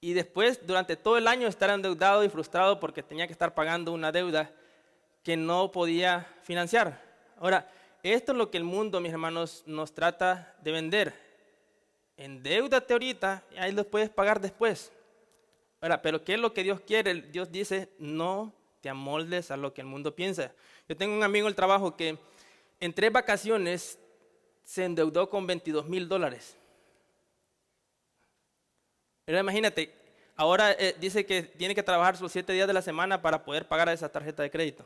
Y después, durante todo el año, estar endeudado y frustrado porque tenía que estar pagando una deuda que no podía financiar. Ahora, esto es lo que el mundo, mis hermanos, nos trata de vender. Endeúdate ahorita y ahí lo puedes pagar después. Ahora, pero ¿qué es lo que Dios quiere? Dios dice, no te amoldes a lo que el mundo piensa. Yo tengo un amigo en el trabajo que en 3 vacaciones se endeudó con $22,000. Pero imagínate, ahora dice que tiene que trabajar sus 7 días de la semana para poder pagar esa tarjeta de crédito.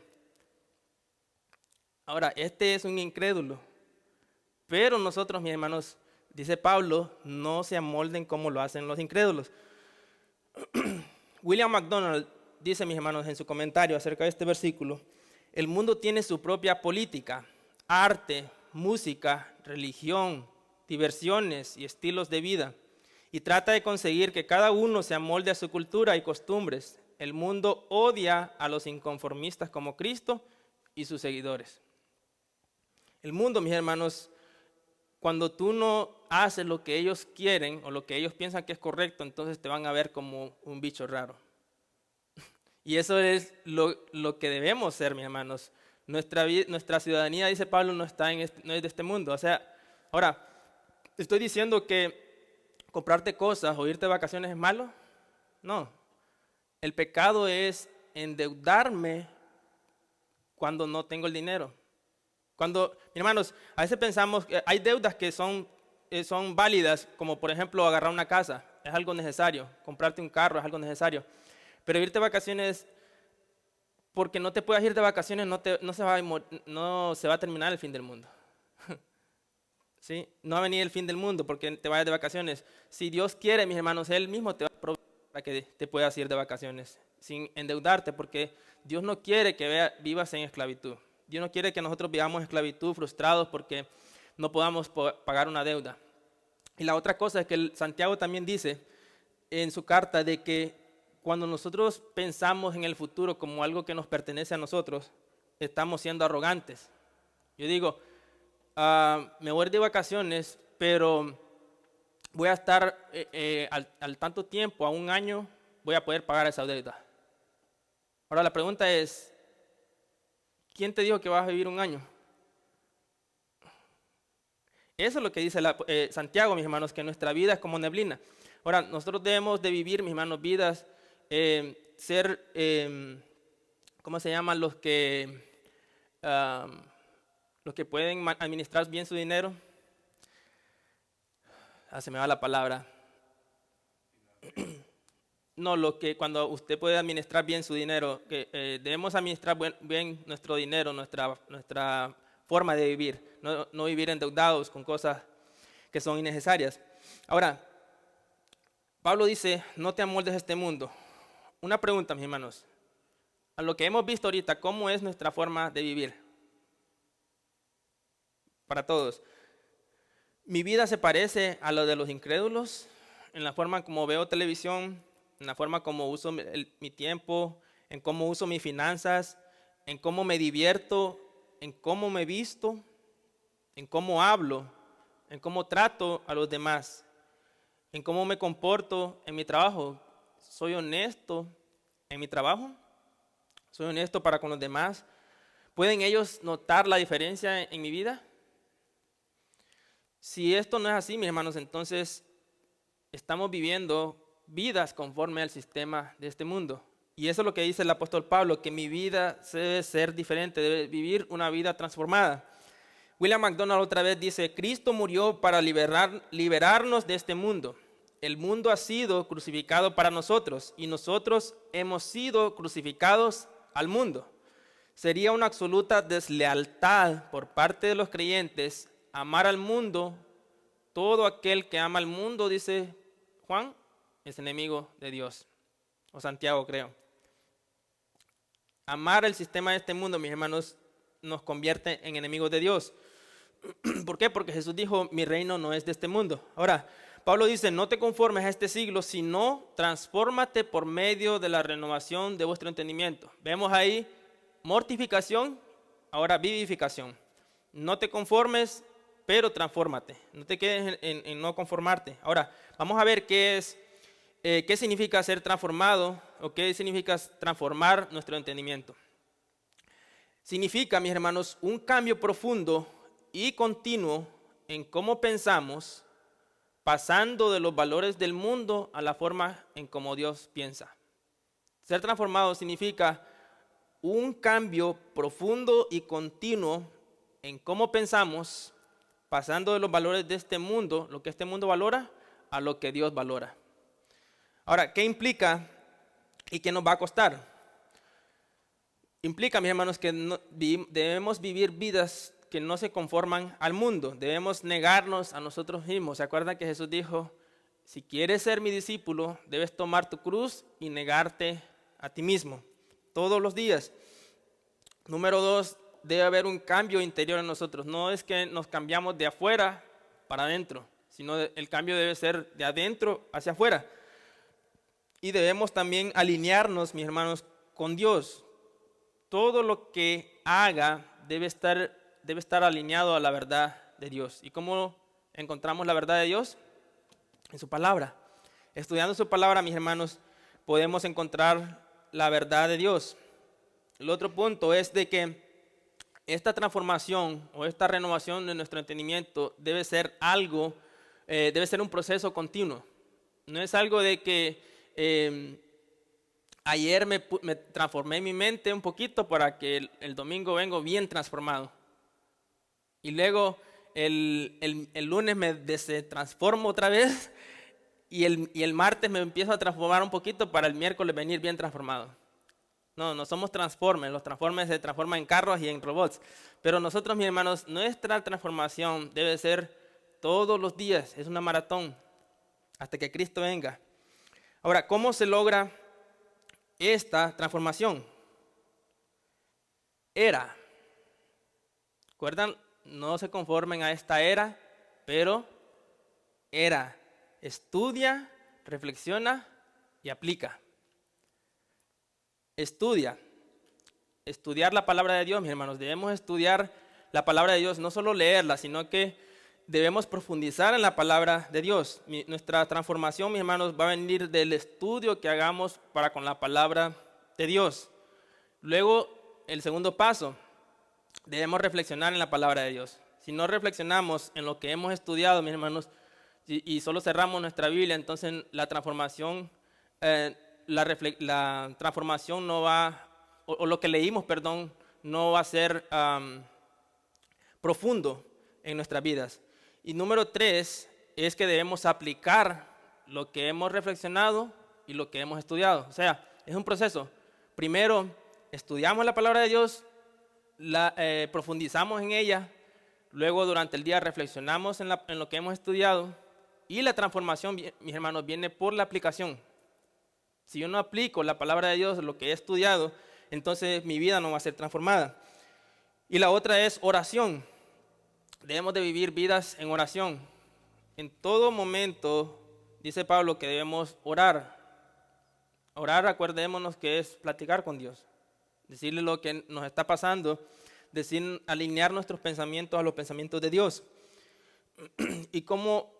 Ahora, este es un incrédulo. Pero nosotros, mis hermanos, dice Pablo, no se amolden como lo hacen los incrédulos. William MacDonald dice, mis hermanos, en su comentario acerca de este versículo, el mundo tiene su propia política, arte, música, religión, diversiones y estilos de vida, y trata de conseguir que cada uno se amolde a su cultura y costumbres. El mundo odia a los inconformistas como Cristo y sus seguidores. El mundo, mis hermanos, cuando tú no haces lo que ellos quieren o lo que ellos piensan que es correcto, entonces te van a ver como un bicho raro. Y eso es lo que debemos ser, mis hermanos. Nuestra ciudadanía, dice Pablo, no es de este mundo. O sea, ahora, ¿estoy diciendo que comprarte cosas o irte de vacaciones es malo? No. El pecado es endeudarme cuando no tengo el dinero. Mis hermanos, a veces pensamos que hay deudas que son válidas, como por ejemplo agarrar una casa, es algo necesario. Comprarte un carro es algo necesario. Pero irte de vacaciones, porque no te puedas ir de vacaciones, no se va a terminar el fin del mundo. ¿Sí? No va a venir el fin del mundo porque te vayas de vacaciones. Si Dios quiere, mis hermanos, Él mismo te va a proveer para que te puedas ir de vacaciones sin endeudarte, porque Dios no quiere que vivas en esclavitud. Dios no quiere que nosotros vivamos en esclavitud, frustrados porque no podamos pagar una deuda. Y la otra cosa es que Santiago también dice en su carta de que cuando nosotros pensamos en el futuro como algo que nos pertenece a nosotros, estamos siendo arrogantes. Yo digo, me voy de vacaciones, pero voy a estar al tanto tiempo, a un año, voy a poder pagar esa deuda. Ahora la pregunta es, ¿quién te dijo que vas a vivir un año? Eso es lo que dice Santiago, mis hermanos, que nuestra vida es como neblina. Ahora, nosotros debemos de vivir, mis hermanos, vidas, ¿cómo se llaman los que pueden administrar bien su dinero? Se me va la palabra. No, cuando usted puede administrar bien su dinero, que debemos administrar bien nuestro dinero, nuestra forma de vivir, no vivir endeudados con cosas que son innecesarias. Ahora, Pablo dice, no te amoldes a este mundo. Una pregunta, mis hermanos, a lo que hemos visto ahorita, ¿cómo es nuestra forma de vivir? Para todos. ¿Mi vida se parece a lo de los incrédulos? En la forma como veo televisión, en la forma como uso mi tiempo, en cómo uso mis finanzas, en cómo me divierto, en cómo me visto, en cómo hablo, en cómo trato a los demás, en cómo me comporto en mi trabajo. ¿Soy honesto en mi trabajo? ¿Soy honesto para con los demás? ¿Pueden ellos notar la diferencia en mi vida? Si esto no es así, mis hermanos, entonces estamos viviendo vidas conforme al sistema de este mundo. Y eso es lo que dice el apóstol Pablo, que mi vida debe ser diferente, debe vivir una vida transformada. William MacDonald otra vez dice, Cristo murió para liberarnos de este mundo. El mundo ha sido crucificado para nosotros y nosotros hemos sido crucificados al mundo. Sería una absoluta deslealtad por parte de los creyentes amar al mundo. Todo aquel que ama al mundo, dice Juan, es enemigo de Dios. O Santiago, creo. Amar el sistema de este mundo, mis hermanos, nos convierte en enemigos de Dios. ¿Por qué? Porque Jesús dijo, mi reino no es de este mundo. Ahora, Pablo dice, no te conformes a este siglo, sino transfórmate por medio de la renovación de vuestro entendimiento. Vemos ahí mortificación, ahora vivificación. No te conformes, pero transfórmate. No te quedes en no conformarte. Ahora, vamos a ver qué significa ser transformado o qué significa transformar nuestro entendimiento. Significa, mis hermanos, un cambio profundo y continuo en cómo pensamos, pasando de los valores del mundo a la forma en cómo Dios piensa. Ser transformado significa un cambio profundo y continuo en cómo pensamos, pasando de los valores de este mundo, lo que este mundo valora, a lo que Dios valora. Ahora, ¿qué implica y qué nos va a costar? Implica, mis hermanos, que debemos vivir vidas que no se conforman al mundo. Debemos negarnos a nosotros mismos. ¿Se acuerdan que Jesús dijo, si quieres ser mi discípulo, debes tomar tu cruz y negarte a ti mismo todos los días? Número 2, debe haber un cambio interior en nosotros. No es que nos cambiamos de afuera para adentro, sino el cambio debe ser de adentro hacia afuera. Y debemos también alinearnos, mis hermanos, con Dios. Todo lo que haga debe estar alineado a la verdad de Dios. ¿Y cómo encontramos la verdad de Dios? En su palabra. Estudiando su palabra, mis hermanos, podemos encontrar la verdad de Dios. El otro punto es de que esta transformación o esta renovación de nuestro entendimiento debe ser un proceso continuo. No es algo de que ayer me transformé mi mente un poquito para que el domingo vengo bien transformado. Y luego el lunes me transformo otra vez y el martes me empiezo a transformar un poquito para el miércoles venir bien transformado. No somos transformers. Los transformers se transforman en carros y en robots. Pero nosotros, mis hermanos, nuestra transformación debe ser todos los días. Es una maratón hasta que Cristo venga. Ahora, ¿cómo se logra esta transformación? ¿Recuerdan? No se conformen a esta era, pero estudia, reflexiona y aplica. Estudiar la palabra de Dios, mis hermanos. Debemos estudiar la palabra de Dios, no solo leerla, sino que debemos profundizar en la palabra de Dios. Nuestra transformación, mis hermanos, va a venir del estudio que hagamos para con la palabra de Dios. Luego, el segundo paso, debemos reflexionar en la palabra de Dios. Si no reflexionamos en lo que hemos estudiado, mis hermanos, y solo cerramos nuestra Biblia, entonces la transformación no va, o lo que leímos, perdón, no va a ser profundo en nuestras vidas. Y número 3 es que debemos aplicar lo que hemos reflexionado y lo que hemos estudiado. O sea, es un proceso. Primero, estudiamos la palabra de Dios, profundizamos en ella, luego durante el día reflexionamos en lo que hemos estudiado y la transformación, mis hermanos, viene por la aplicación. Si yo no aplico la palabra de Dios, lo que he estudiado, entonces mi vida no va a ser transformada. Y la otra es oración. Debemos de vivir vidas en oración. En todo momento, dice Pablo, que debemos orar. Orar, acuérdémonos que es platicar con Dios. Decirle lo que nos está pasando, alinear nuestros pensamientos a los pensamientos de Dios. Y como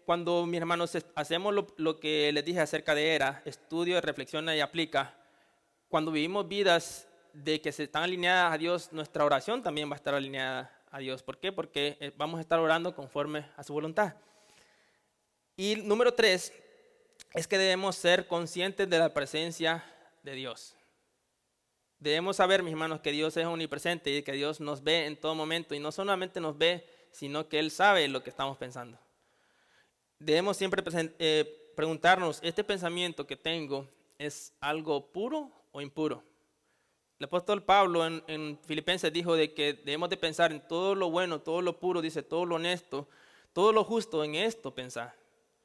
cuando, mis hermanos, hacemos lo que les dije acerca de estudio, reflexiona y aplica, cuando vivimos vidas de que se están alineadas a Dios, nuestra oración también va a estar alineada a Dios. ¿Por qué? Porque vamos a estar orando conforme a su voluntad. Y número 3 es que debemos ser conscientes de la presencia de Dios. Debemos saber, mis hermanos, que Dios es omnipresente y que Dios nos ve en todo momento. Y no solamente nos ve, sino que Él sabe lo que estamos pensando. Debemos siempre preguntarnos, ¿este pensamiento que tengo es algo puro o impuro? El apóstol Pablo en Filipenses dijo de que debemos de pensar en todo lo bueno, todo lo puro, dice, todo lo honesto, todo lo justo, en esto pensar.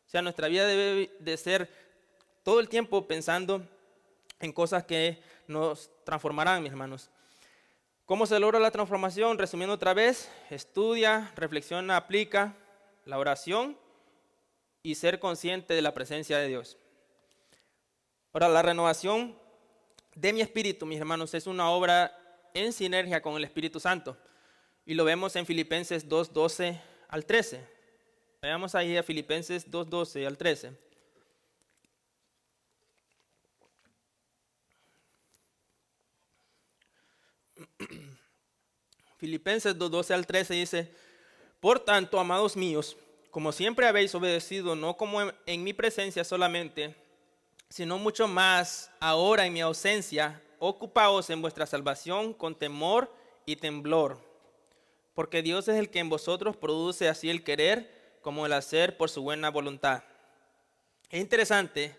O sea, nuestra vida debe de ser todo el tiempo pensando en cosas que nos transformarán, mis hermanos. ¿Cómo se logra la transformación? Resumiendo otra vez, estudia, reflexiona, aplica la oración y ser consciente de la presencia de Dios. Ahora, la renovación de mi espíritu, mis hermanos, es una obra en sinergia con el Espíritu Santo. Y lo vemos en Filipenses 2:12 al 13. Veamos ahí a Filipenses 2:12 al 13. Filipenses 2:12 al 13 dice: por tanto, amados míos, como siempre habéis obedecido, no como en mi presencia solamente, sino mucho más ahora en mi ausencia, ocupaos en vuestra salvación con temor y temblor, porque Dios es el que en vosotros produce así el querer como el hacer por su buena voluntad. Es interesante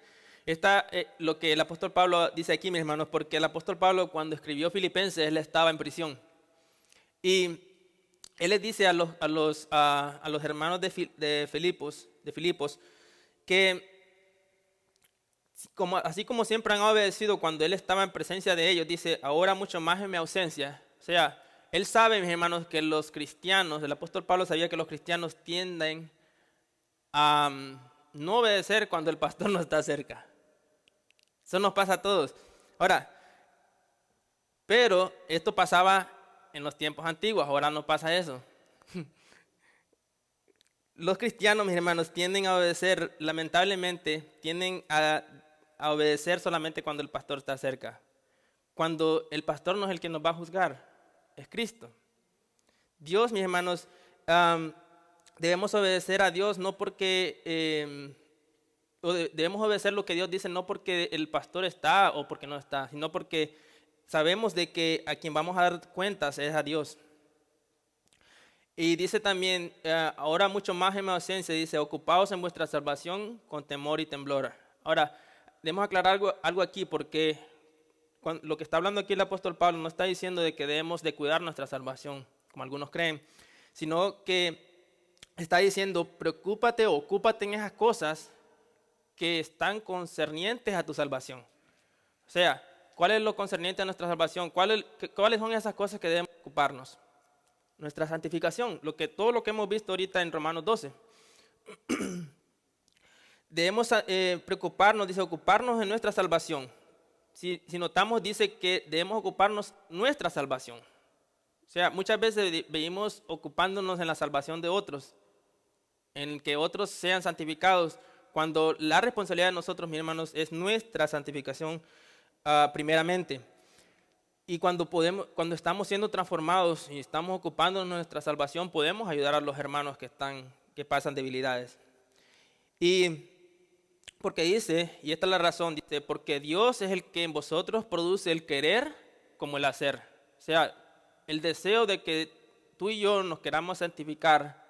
lo que el apóstol Pablo dice aquí, mis hermanos, porque el apóstol Pablo, cuando escribió Filipenses, él estaba en prisión. Y él les dice a los hermanos de Filipos que así como siempre han obedecido cuando él estaba en presencia de ellos, dice, ahora mucho más en mi ausencia. O sea, él sabe, mis hermanos, que los cristianos, el apóstol Pablo sabía que los cristianos tienden a no obedecer cuando el pastor no está cerca. Eso nos pasa a todos. Ahora, pero esto pasaba en los tiempos antiguos, ahora no pasa eso. Los cristianos, mis hermanos, tienden a obedecer, lamentablemente, tienden a obedecer solamente cuando el pastor está cerca. Cuando el pastor no es el que nos va a juzgar, es Cristo. Dios, mis hermanos, debemos obedecer a Dios no porque, debemos obedecer lo que Dios dice no porque el pastor está o porque no está, sino porque sabemos de que a quien vamos a dar cuentas es a Dios. Y dice también, ahora mucho más en mi ausencia, dice, ocupaos en vuestra salvación con temor y temblor. Ahora, debemos aclarar algo aquí, porque lo que está hablando aquí el apóstol Pablo no está diciendo de que debemos de cuidar nuestra salvación, como algunos creen, sino que está diciendo, preocúpate o ocúpate en esas cosas que están concernientes a tu salvación. O sea, ¿cuál es lo concerniente a nuestra salvación? ¿Cuáles son esas cosas que debemos ocuparnos? Nuestra santificación, todo lo que hemos visto ahorita en Romanos 12. Debemos preocuparnos, dice, ocuparnos en nuestra salvación. Si notamos, dice que debemos ocuparnos nuestra salvación. O sea, muchas veces venimos ocupándonos en la salvación de otros, en que otros sean santificados, cuando la responsabilidad de nosotros, mis hermanos, es nuestra santificación primeramente. Y cuando estamos siendo transformados y estamos ocupando nuestra salvación, podemos ayudar a los hermanos que pasan debilidades. Y porque dice, y esta es la razón, dice, porque Dios es el que en vosotros produce el querer como el hacer. O sea, el deseo de que tú y yo nos querramos santificar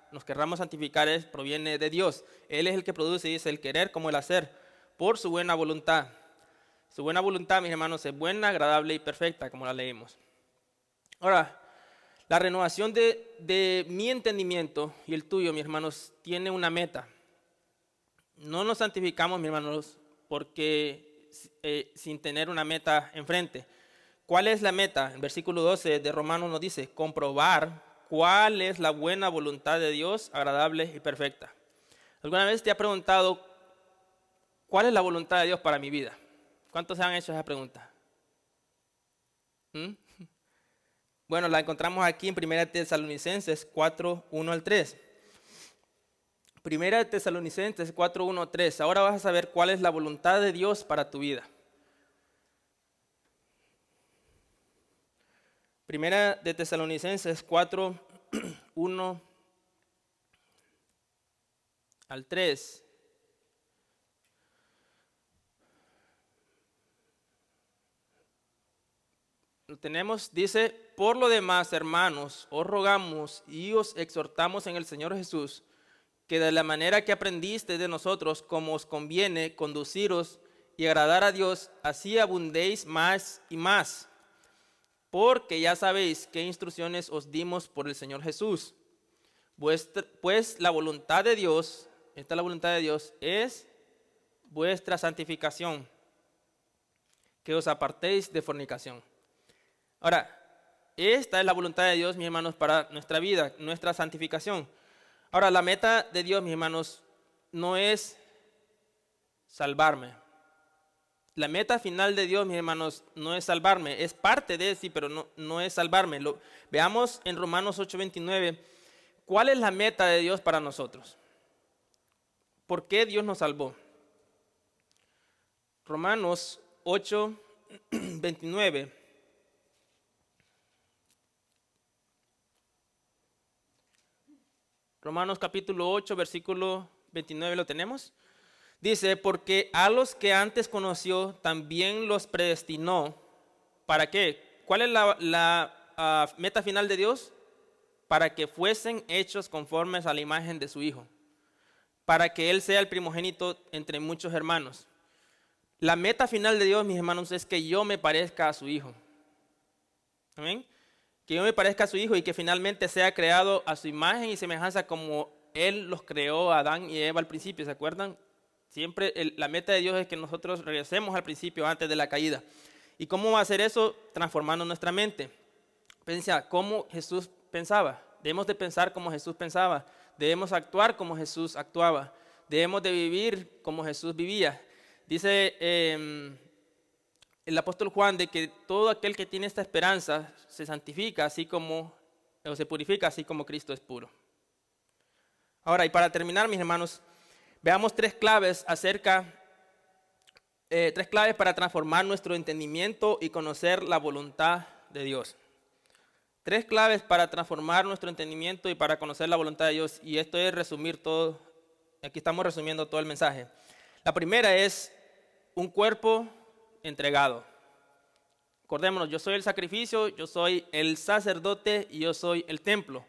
proviene de Dios. Él es el que produce, dice, el querer como el hacer, por su buena voluntad. Su buena voluntad, mis hermanos, es buena, agradable y perfecta, como la leímos. Ahora, la renovación de mi entendimiento y el tuyo, mis hermanos, tiene una meta. No nos santificamos, mis hermanos, porque sin tener una meta enfrente. ¿Cuál es la meta? El versículo 12 de Romanos nos dice, comprobar cuál es la buena voluntad de Dios, agradable y perfecta. ¿Alguna vez te ha preguntado cuál es la voluntad de Dios para mi vida? ¿Cuántos se han hecho esa pregunta? Bueno, la encontramos aquí en 1 Tesalonicenses 4, 1 al 3. 1 Tesalonicenses 4, 1 al 3. Ahora vas a saber cuál es la voluntad de Dios para tu vida. 1 Tesalonicenses 4, 1 al 3. Lo tenemos, dice, por lo demás, hermanos, os rogamos y os exhortamos en el Señor Jesús, que de la manera que aprendiste de nosotros, como os conviene conduciros y agradar a Dios, así abundéis más y más, porque ya sabéis qué instrucciones os dimos por el Señor Jesús. Pues la voluntad de Dios, esta es la voluntad de Dios, es vuestra santificación, que os apartéis de fornicación. Ahora, esta es la voluntad de Dios, mis hermanos, para nuestra vida, nuestra santificación. Ahora, la meta de Dios, mis hermanos, no es salvarme. La meta final de Dios, mis hermanos, no es salvarme. Es parte de sí, pero no es salvarme. Veamos en Romanos 8:29, ¿cuál es la meta de Dios para nosotros? ¿Por qué Dios nos salvó? Romanos 8:29. Romanos capítulo 8, versículo 29, ¿lo tenemos? Dice, porque a los que antes conoció, también los predestinó. ¿Para qué? ¿Cuál es la meta final de Dios? Para que fuesen hechos conformes a la imagen de su Hijo. Para que Él sea el primogénito entre muchos hermanos. La meta final de Dios, mis hermanos, es que yo me parezca a su Hijo. ¿Amén? Que yo me parezca a su Hijo y que finalmente sea creado a su imagen y semejanza como Él los creó a Adán y Eva al principio, ¿se acuerdan? Siempre la meta de Dios es que nosotros regresemos al principio antes de la caída. ¿Y cómo va a hacer eso? Transformando nuestra mente. Piensa, ¿cómo Jesús pensaba? Debemos de pensar como Jesús pensaba. Debemos actuar como Jesús actuaba. Debemos de vivir como Jesús vivía. Dice el apóstol Juan de que todo aquel que tiene esta esperanza se santifica así como, o se purifica así como Cristo es puro. Ahora, y para terminar, mis hermanos, veamos tres claves para transformar nuestro entendimiento y conocer la voluntad de Dios. Tres claves para transformar nuestro entendimiento y para conocer la voluntad de Dios. Y esto es resumir todo, aquí estamos resumiendo todo el mensaje. La primera es un cuerpo entregado. Acordémonos, yo soy el sacrificio, yo soy el sacerdote y yo soy el templo.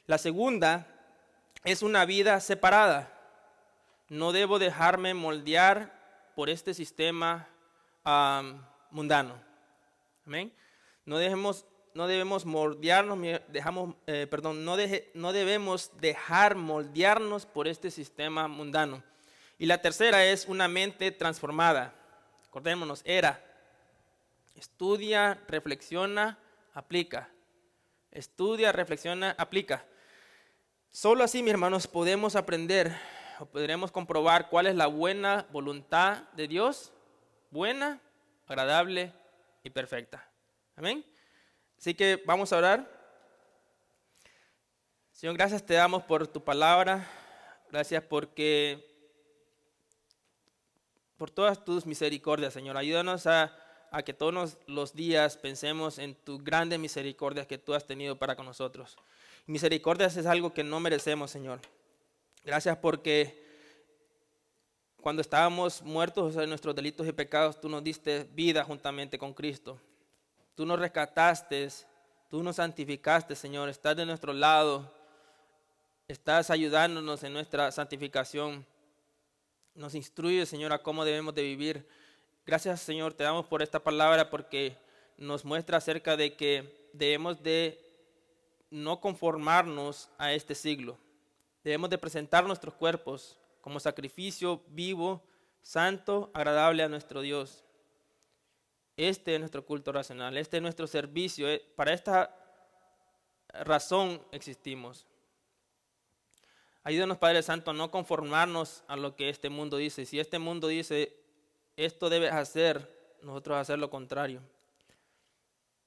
La segunda es una vida separada. No debo dejarme moldear por este sistema mundano. Amén. No debemos moldearnos, no debemos dejar moldearnos por este sistema mundano. Y la tercera es una mente transformada. Acordémonos, estudia, reflexiona, aplica. Estudia, reflexiona, aplica. Solo así, mis hermanos, podemos aprender o podremos comprobar cuál es la buena voluntad de Dios, buena, agradable y perfecta. Amén. Así que vamos a orar. Señor, gracias te damos por tu palabra. Gracias por todas tus misericordias, Señor. Ayúdanos a que todos los días pensemos en tus grandes misericordias que tú has tenido para con nosotros. Misericordias es algo que no merecemos, Señor. Gracias porque cuando estábamos muertos en nuestros delitos y pecados, tú nos diste vida juntamente con Cristo. Tú nos rescataste, tú nos santificaste, Señor. Estás de nuestro lado, estás ayudándonos en nuestra santificación. Nos instruye, Señor, a cómo debemos de vivir. Gracias, Señor, te damos por esta palabra porque nos muestra acerca de que debemos de no conformarnos a este siglo. Debemos de presentar nuestros cuerpos como sacrificio vivo, santo, agradable a nuestro Dios. Este es nuestro culto racional, este es nuestro servicio. Para esta razón existimos. Ayúdanos, Padre Santo, a no conformarnos a lo que este mundo dice. Si este mundo dice, esto debes hacer, nosotros hacer lo contrario.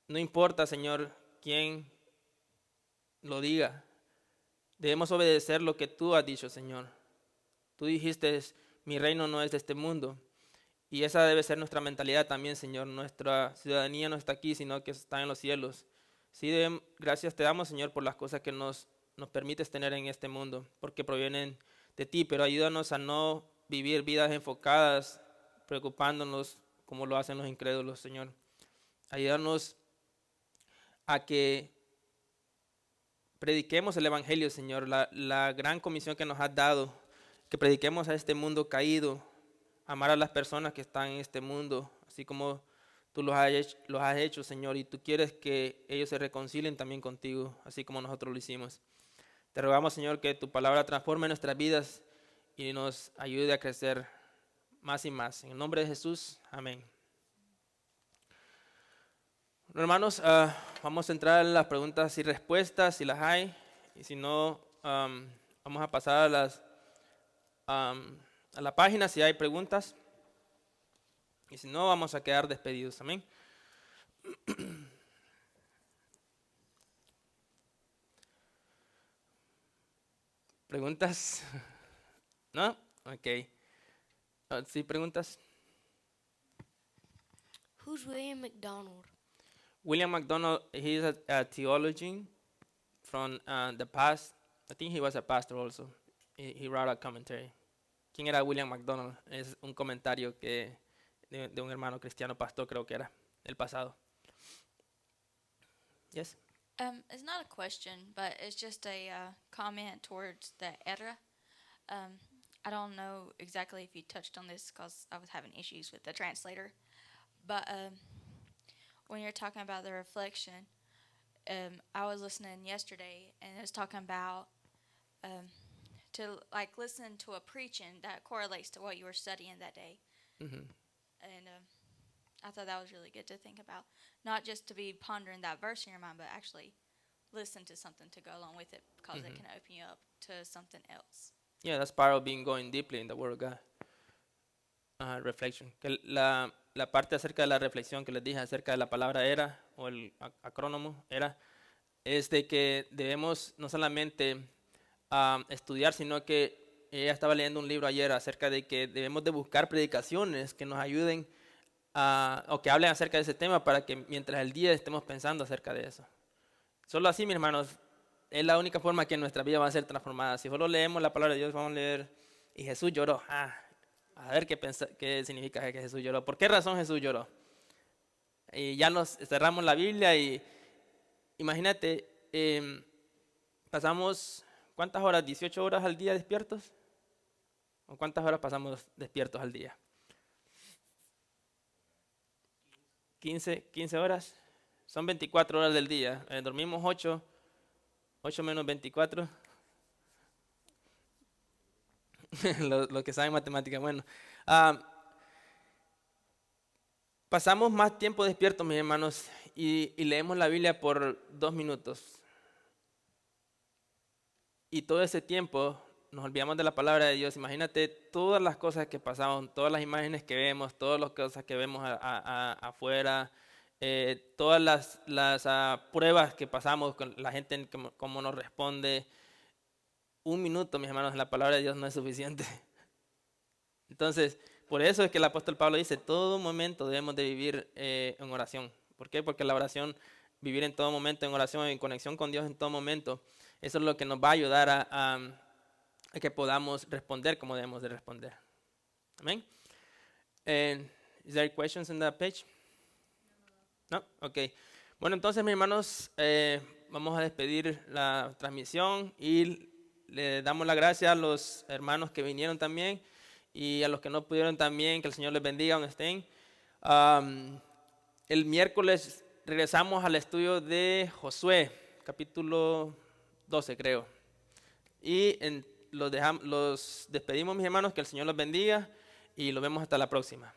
No importa, Señor, quién lo diga. Debemos obedecer lo que tú has dicho, Señor. Tú dijiste, mi reino no es de este mundo. Y esa debe ser nuestra mentalidad también, Señor. Nuestra ciudadanía no está aquí, sino que está en los cielos. Sí, gracias te damos, Señor, por las cosas que nos permites tener en este mundo, porque provienen de ti, pero ayúdanos a no vivir vidas enfocadas, preocupándonos como lo hacen los incrédulos, Señor. Ayúdanos a que prediquemos el Evangelio, Señor, la gran comisión que nos has dado, que prediquemos a este mundo caído, amar a las personas que están en este mundo, así como tú los has hecho, Señor, y tú quieres que ellos se reconcilien también contigo, así como nosotros lo hicimos. Te rogamos, Señor, que tu palabra transforme nuestras vidas y nos ayude a crecer más y más. En el nombre de Jesús, amén. Bueno, hermanos, vamos a entrar en las preguntas y respuestas, si las hay, y si no, vamos a pasar a la página si hay preguntas. Y si no, vamos a quedar despedidos. Amén. ¿Preguntas? ¿No? Ok. ¿Sí, preguntas? Who's William McDonald? William MacDonald, he's a theologian from the past. I think he was a pastor also. He wrote a commentary. ¿Quién era William MacDonald? Es un comentario que de un hermano cristiano pastor, creo que era, del pasado. Yes? It's not a question, but it's just a comment towards the era. I don't know exactly if you touched on this because I was having issues with the translator. But when you're talking about the reflection, I was listening yesterday and it was talking about to like listen to a preaching that correlates to what you were studying that day. Mhm. And I thought that was really good to think about. Not just to be pondering that verse in your mind, but actually listen to something to go along with it because it can open you up to something else. Yeah, that's part of being going deeply in the Word of God. Reflection. Que la parte acerca de la reflexión que les dije acerca de la palabra era, o el acrónimo era, es de que debemos no solamente estudiar, sino que ella estaba leyendo un libro ayer acerca de que debemos de buscar predicaciones que nos ayuden o que hablen acerca de ese tema para que mientras el día estemos pensando acerca de eso. Solo así, mis hermanos, es la única forma que nuestra vida va a ser transformada. Si solo leemos la palabra de Dios, vamos a leer, y Jesús lloró. A ver qué significa que Jesús lloró. ¿Por qué razón Jesús lloró? Y ya nos cerramos la Biblia y imagínate, pasamos, ¿cuántas horas? ¿18 horas al día despiertos? ¿O cuántas horas pasamos despiertos al día? 15 horas. Son 24 horas del día. Dormimos 8 menos 24. Los que saben matemáticas, bueno. Pasamos más tiempo despiertos, mis hermanos, y leemos la Biblia por 2 minutos. Y todo ese tiempo nos olvidamos de la palabra de Dios. Imagínate todas las cosas que pasamos, todas las imágenes que vemos, todas las cosas que vemos afuera, todas las pruebas que pasamos con la gente, cómo nos responde. 1 minuto, mis hermanos, en la palabra de Dios no es suficiente. Entonces, por eso es que el apóstol Pablo dice, todo momento debemos de vivir en oración. ¿Por qué? Porque la oración, vivir en todo momento en oración, en conexión con Dios en todo momento, eso es lo que nos va a ayudar a que podamos responder como debemos de responder. Amén. Is there questions on that page? No? Ok. Bueno, entonces, mis hermanos, vamos a despedir la transmisión y le damos la gracia a los hermanos que vinieron también y a los que no pudieron también, que el Señor les bendiga donde estén. El miércoles regresamos al estudio de Josué, capítulo 12 creo. Y los despedimos, mis hermanos, que el Señor los bendiga y los vemos hasta la próxima.